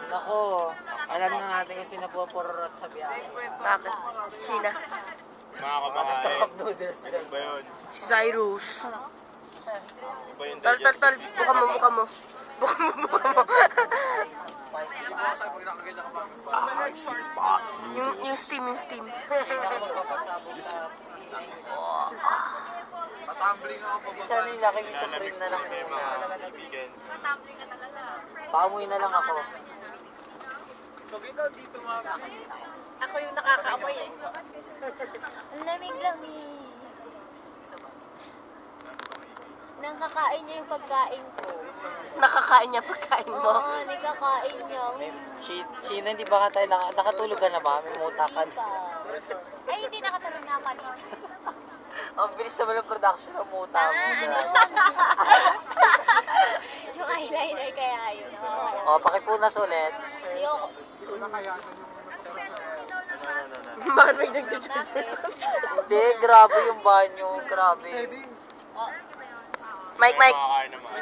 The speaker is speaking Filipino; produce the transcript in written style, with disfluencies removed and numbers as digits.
Nako, alam na natin kung sino po pururot sa biyahe. Bakit? Sina? Mga kababae. Cup noodles Ano ba yun? Si Cyrus. Ano ba yung Tol, digestive buka mo, buka mo. Buka mo, buka mo. Icy spot. yung steam, yung steam. Sana yung laki yung supreme na lang. Mga kaibigan. Paamuy na lang ako. Ako yung nakakaamoy eh. Ang lamig lang eh. Nang kakain niya yung pagkain ko. Nakakain niya pagkain mo. Oo, nakakain niya. Sino, hindi ba ka tayo nakatulog ka na ba? May muta ka. Hindi pa. Ay, hindi nakatulog na ako kanina. Ang bilis naman ng production ng muta mo. Ano yun? Yung eyeliner kaya yun. O, pakipunas ulit. Ayoko. Bakit may nag-judge? Hindi, grabe yung banyo. Grabe. Mike. Makakain naman.